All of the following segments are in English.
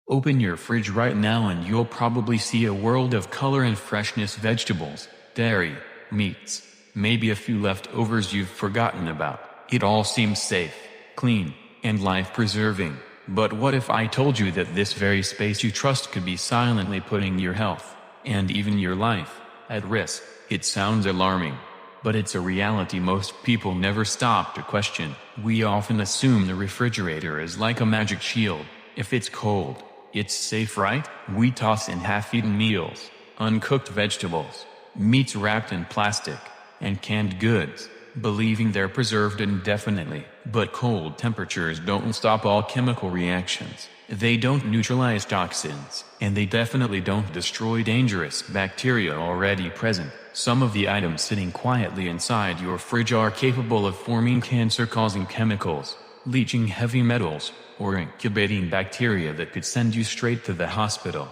Open your fridge right now and you'll probably see a world of color and freshness: vegetables, dairy, meats, maybe a few leftovers you've forgotten about. It all seems safe, clean, and life-preserving. But what if I told you that this very space you trust could be silently putting your health, and even your life, at risk? It sounds alarming, but it's a reality most people never stop to question. We often assume the refrigerator is like a magic shield. If it's cold, it's safe, right? We toss in half-eaten meals, uncooked vegetables, meats wrapped in plastic, and canned goods, believing they're preserved indefinitely. But cold temperatures don't stop all chemical reactions. They don't neutralize toxins, and they definitely don't destroy dangerous bacteria already present. Some of the items sitting quietly inside your fridge are capable of forming cancer-causing chemicals, leaching heavy metals, or incubating bacteria that could send you straight to the hospital.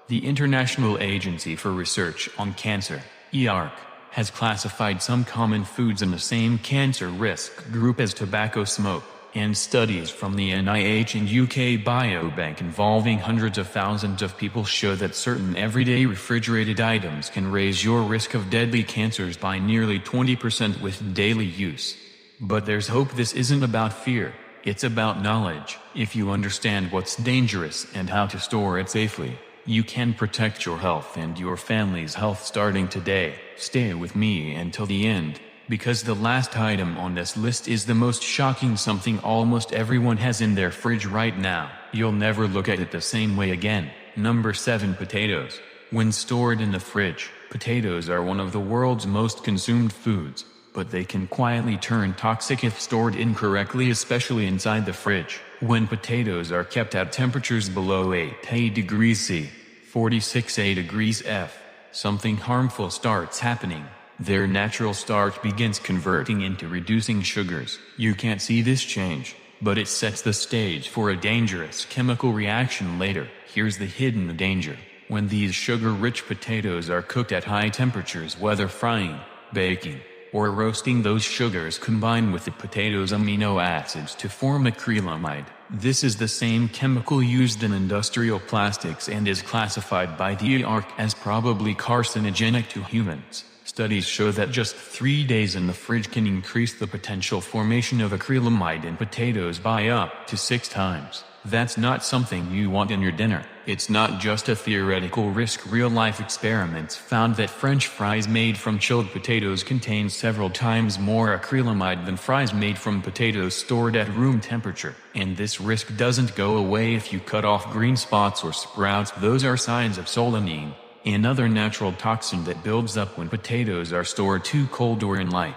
The International Agency for Research on Cancer, (IARC), has classified some common foods in the same cancer risk group as tobacco smoke, and studies from the NIH and UK Biobank involving hundreds of thousands of people show that certain everyday refrigerated items can raise your risk of deadly cancers by nearly 20% with daily use. But there's hope. This isn't about fear, it's about knowledge. If you understand what's dangerous and how to store it safely, you can protect your health and your family's health starting today. Stay with me until the end, because the last item on this list is the most shocking, something almost everyone has in their fridge right now. You'll never look at it the same way again. Number 7. Potatoes. When stored in the fridge, potatoes are one of the world's most consumed foods, but they can quietly turn toxic if stored incorrectly, especially inside the fridge. When potatoes are kept at temperatures below 8 degrees C, 46 degrees F, something harmful starts happening. Their natural starch begins converting into reducing sugars. You can't see this change, but it sets the stage for a dangerous chemical reaction later. Here's the hidden danger. When these sugar-rich potatoes are cooked at high temperatures, whether frying, baking, or roasting, those sugars combine with the potato's amino acids to form acrylamide. This is the same chemical used in industrial plastics and is classified by the IARC as probably carcinogenic to humans. Studies show that just 3 days in the fridge can increase the potential formation of acrylamide in potatoes by up to 6 times. That's not something you want in your dinner. It's not just a theoretical risk. Real-life experiments found that French fries made from chilled potatoes contain several times more acrylamide than fries made from potatoes stored at room temperature. And this risk doesn't go away if you cut off green spots or sprouts. Those are signs of solanine, another natural toxin that builds up when potatoes are stored too cold or in light.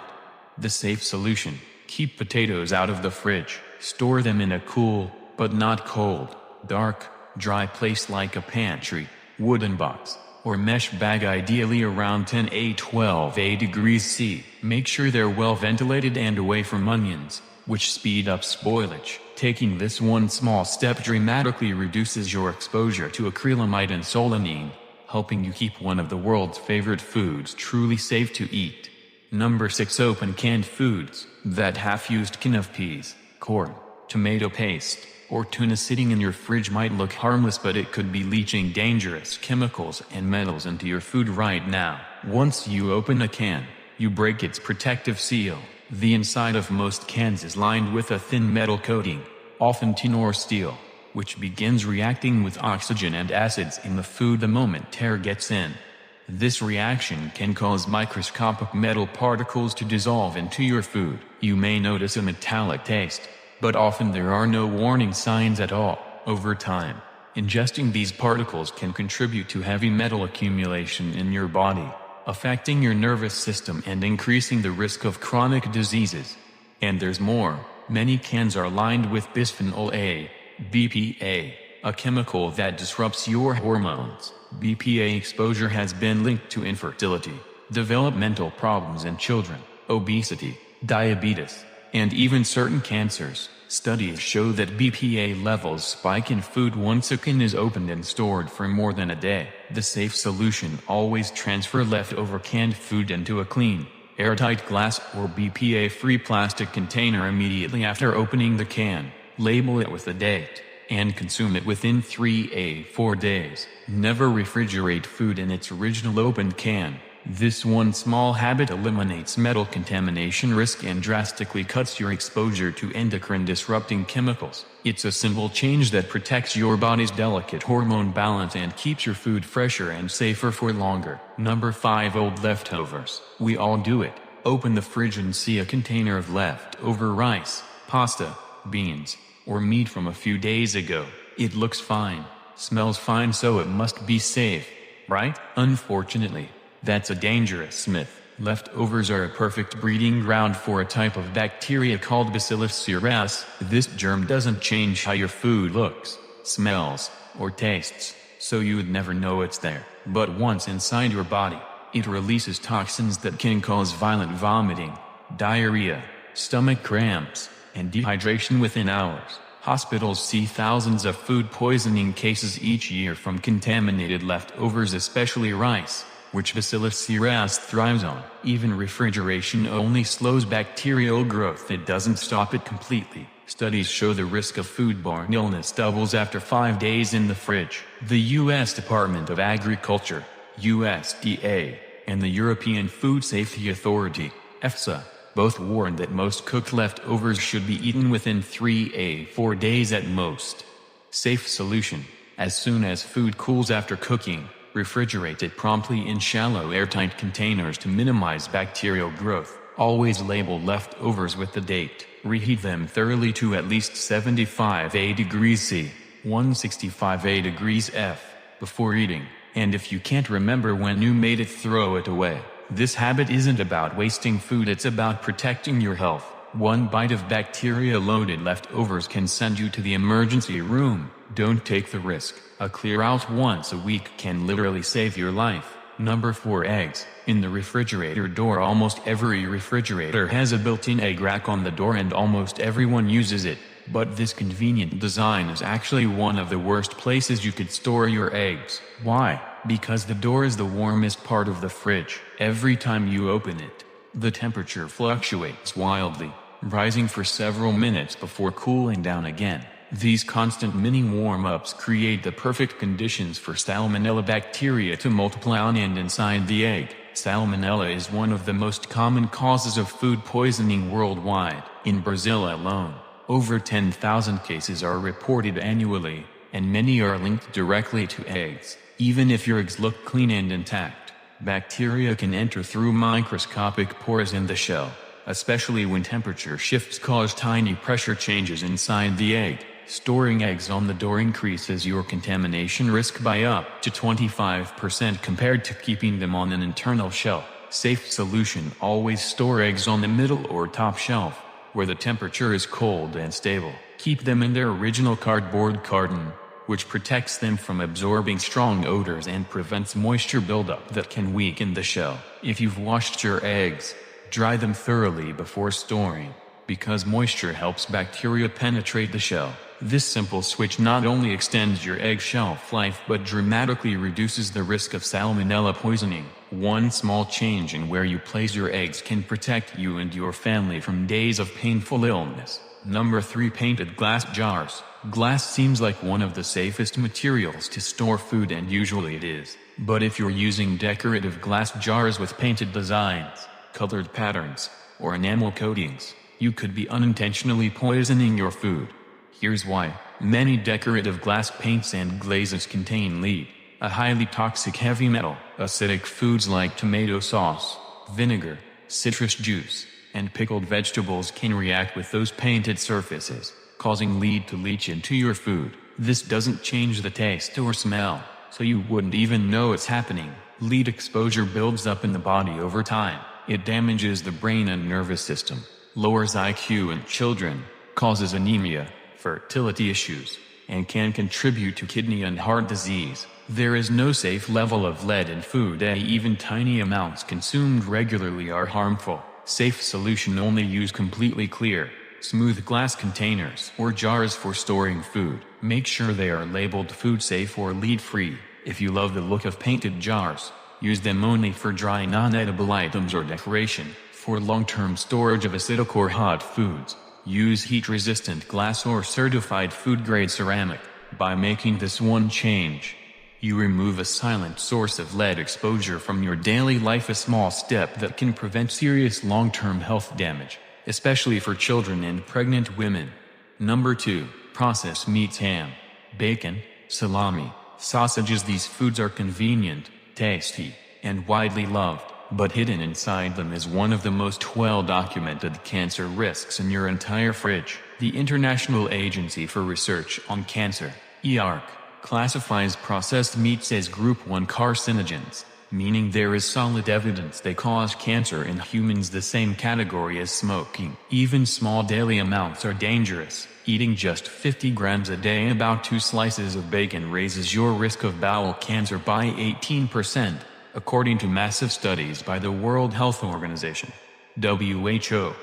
The safe solution: keep potatoes out of the fridge. Store them in a cool, but not cold, dark, dry place like a pantry, wooden box, or mesh bag, ideally around 12 degrees C. Make sure they're well ventilated and away from onions, which speed up spoilage. Taking this one small step dramatically reduces your exposure to acrylamide and solanine, helping you keep one of the world's favorite foods truly safe to eat. Number 6. Open canned foods. That half-used can of peas, corn, tomato paste, or tuna sitting in your fridge might look harmless, but it could be leaching dangerous chemicals and metals into your food right now. Once you open a can, you break its protective seal. The inside of most cans is lined with a thin metal coating, often tin or steel, which begins reacting with oxygen and acids in the food the moment air gets in. This reaction can cause microscopic metal particles to dissolve into your food. You may notice a metallic taste, but often there are no warning signs at all. Over time, ingesting these particles can contribute to heavy metal accumulation in your body, affecting your nervous system and increasing the risk of chronic diseases. And there's more. Many cans are lined with bisphenol A, BPA, a chemical that disrupts your hormones. BPA exposure has been linked to infertility, developmental problems in children, obesity, diabetes, and even certain cancers. Studies show that BPA levels spike in food once a can is opened and stored for more than a day. The safe solution: always transfer leftover canned food into a clean, airtight glass or BPA-free plastic container immediately after opening the can. Label it with the date, and consume it within 3–4 days. Never refrigerate food in its original opened can. This one small habit eliminates metal contamination risk and drastically cuts your exposure to endocrine-disrupting chemicals. It's a simple change that protects your body's delicate hormone balance and keeps your food fresher and safer for longer. Number 5. Old leftovers. We all do it. Open the fridge and see a container of leftover rice, pasta, beans, or meat from a few days ago. It looks fine, smells fine, so it must be safe, right? Unfortunately, that's a dangerous myth. Leftovers are a perfect breeding ground for a type of bacteria called Bacillus cereus. This germ doesn't change how your food looks, smells, or tastes, so you would never know it's there. But once inside your body, it releases toxins that can cause violent vomiting, diarrhea, stomach cramps, and dehydration within hours. Hospitals see thousands of food poisoning cases each year from contaminated leftovers, especially rice, which Bacillus cereus thrives on. Even refrigeration only slows bacterial growth, it doesn't stop it completely. Studies show the risk of foodborne illness doubles after 5 days in the fridge. The U.S. Department of Agriculture, USDA, and the European Food Safety Authority, EFSA, both warn that most cooked leftovers should be eaten within 3–4 days at most. Safe solution: as soon as food cools after cooking, refrigerate it promptly in shallow airtight containers to minimize bacterial growth. Always label leftovers with the date. Reheat them thoroughly to at least 75 degrees C, 165 degrees F, before eating. And if you can't remember when you made it, throw it away. This habit isn't about wasting food, it's about protecting your health. One bite of bacteria-loaded leftovers can send you to the emergency room. Don't take the risk. A clear out once a week can literally save your life. Number 4. Eggs. In the refrigerator door, almost every refrigerator has a built-in egg rack on the door and almost everyone uses it. But this convenient design is actually one of the worst places you could store your eggs. Why? Because the door is the warmest part of the fridge. Every time you open it, the temperature fluctuates wildly, rising for several minutes before cooling down again. These constant mini warm-ups create the perfect conditions for Salmonella bacteria to multiply on and inside the egg. Salmonella is one of the most common causes of food poisoning worldwide. In Brazil alone, over 10,000 cases are reported annually, and many are linked directly to eggs. Even if your eggs look clean and intact, bacteria can enter through microscopic pores in the shell, especially when temperature shifts cause tiny pressure changes inside the egg. Storing eggs on the door increases your contamination risk by up to 25% compared to keeping them on an internal shelf. Safe solution: always store eggs on the middle or top shelf, where the temperature is cold and stable. Keep them in their original cardboard carton, which protects them from absorbing strong odors and prevents moisture buildup that can weaken the shell. If you've washed your eggs, dry them thoroughly before storing, because moisture helps bacteria penetrate the shell. This simple switch not only extends your egg shelf life but dramatically reduces the risk of salmonella poisoning. One small change in where you place your eggs can protect you and your family from days of painful illness. Number 3. Painted glass jars. Glass seems like one of the safest materials to store food, and usually it is. But if you're using decorative glass jars with painted designs, colored patterns, or enamel coatings, you could be unintentionally poisoning your food. Here's why. Many decorative glass paints and glazes contain lead, a highly toxic heavy metal. Acidic foods like tomato sauce, vinegar, citrus juice, and pickled vegetables can react with those painted surfaces, causing lead to leach into your food. This doesn't change the taste or smell, so you wouldn't even know it's happening. Lead exposure builds up in the body over time. It damages the brain and nervous system, lowers IQ in children, causes anemia, fertility issues, and can contribute to kidney and heart disease. There is no safe level of lead in food, and even tiny amounts consumed regularly are harmful. Safe solution: only use completely clear, smooth glass containers or jars for storing food. Make sure they are labeled food safe or lead free. If you love the look of painted jars, use them only for dry non-edible items or decoration. For long-term storage of acidic or hot foods, use heat-resistant glass or certified food-grade ceramic. By making this one change, you remove a silent source of lead exposure from your daily life, a small step that can prevent serious long-term health damage, especially for children and pregnant women. Number 2. Processed meats: ham, bacon, salami, sausages. These foods are convenient, tasty, and widely loved, but hidden inside them is one of the most well-documented cancer risks in your entire fridge. The International Agency for Research on Cancer, IARC, classifies processed meats as Group 1 carcinogens, meaning there is solid evidence they cause cancer in humans, the same category as smoking. Even small daily amounts are dangerous. Eating just 50 grams a day, about 2 slices of bacon, raises your risk of bowel cancer by 18%, according to massive studies by the World Health Organization, WHO.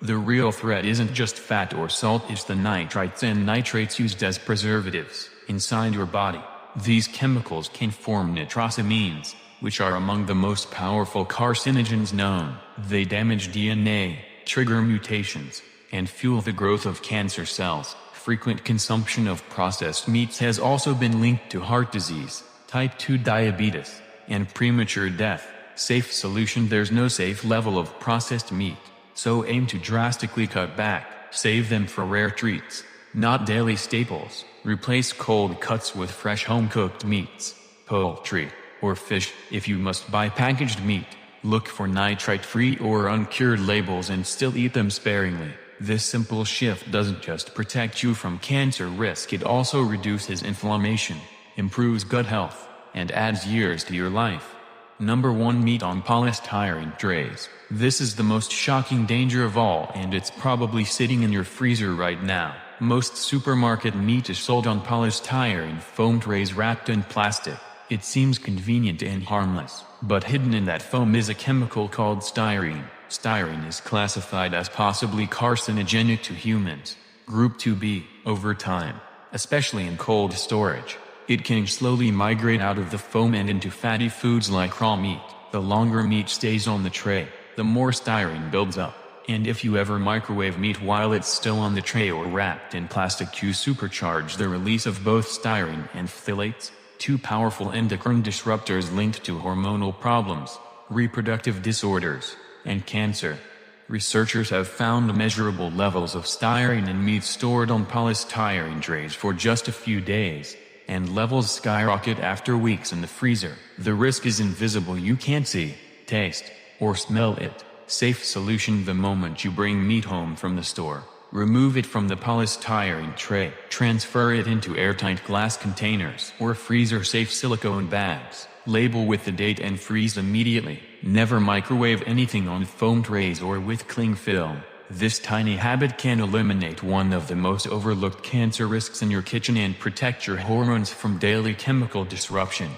The real threat isn't just fat or salt, it's the nitrites and nitrates used as preservatives inside your body. These chemicals can form nitrosamines, which are among the most powerful carcinogens known. They damage DNA, trigger mutations, and fuel the growth of cancer cells. Frequent consumption of processed meats has also been linked to heart disease, type 2 diabetes, and premature death. Safe solution: there's no safe level of processed meat, so aim to drastically cut back. Save them for rare treats, not daily staples. Replace cold cuts with fresh home-cooked meats, poultry, or fish. If you must buy packaged meat, look for nitrite-free or uncured labels and still eat them sparingly. This simple shift doesn't just protect you from cancer risk, it also reduces inflammation, improves gut health, and adds years to your life. Number 1. Meat on polystyrene trays. This is the most shocking danger of all, and it's probably sitting in your freezer right now. Most supermarket meat is sold on polystyrene foam trays wrapped in plastic. It seems convenient and harmless, but hidden in that foam is a chemical called styrene. Styrene is classified as possibly carcinogenic to humans, Group 2B. Over time, especially in cold storage, it can slowly migrate out of the foam and into fatty foods like raw meat. The longer meat stays on the tray, the more styrene builds up. And if you ever microwave meat while it's still on the tray or wrapped in plastic, you supercharge the release of both styrene and phthalates, 2 powerful endocrine disruptors linked to hormonal problems, reproductive disorders, and cancer. Researchers have found measurable levels of styrene in meat stored on polystyrene trays for just a few days, and levels skyrocket after weeks in the freezer. The risk is invisible, you can't see, taste, or smell it. Safe solution: the moment you bring meat home from the store, remove it from the polystyrene tray. Transfer it into airtight glass containers or freezer-safe silicone bags. Label with the date and freeze immediately. Never microwave anything on foam trays or with cling film. This tiny habit can eliminate one of the most overlooked cancer risks in your kitchen and protect your hormones from daily chemical disruption.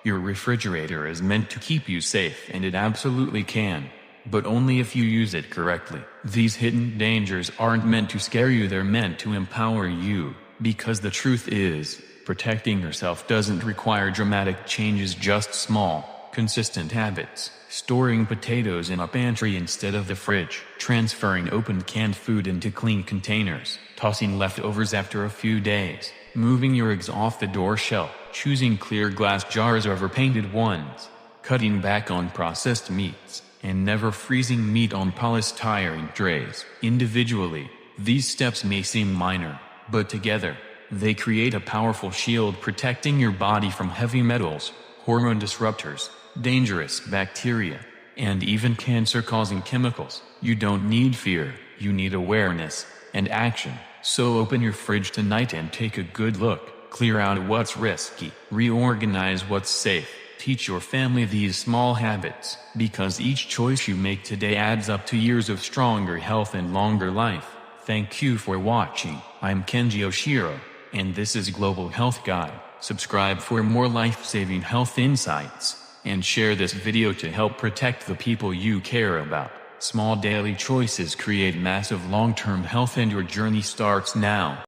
Your refrigerator is meant to keep you safe, and it absolutely can, but only if you use it correctly. These hidden dangers aren't meant to scare you, they're meant to empower you, because the truth is, protecting yourself doesn't require dramatic changes, just small, consistent habits. Storing potatoes in a pantry instead of the fridge. Transferring opened canned food into clean containers. Tossing leftovers after a few days. Moving your eggs off the door shelf. Choosing clear glass jars over painted ones. Cutting back on processed meats. And never freezing meat on polystyrene trays. Individually, these steps may seem minor, but together, they create a powerful shield protecting your body from heavy metals, hormone disruptors, dangerous bacteria, and even cancer-causing chemicals. You don't need fear, you need awareness and action. So open your fridge tonight and take a good look. Clear out what's risky, reorganize what's safe. Teach your family these small habits, because each choice you make today adds up to years of stronger health and longer life. Thank you for watching. I'm Kenji Oshiro, and this is Global Health Guide. Subscribe for more life-saving health insights, and share this video to help protect the people you care about. Small daily choices create massive long-term health, and your journey starts now.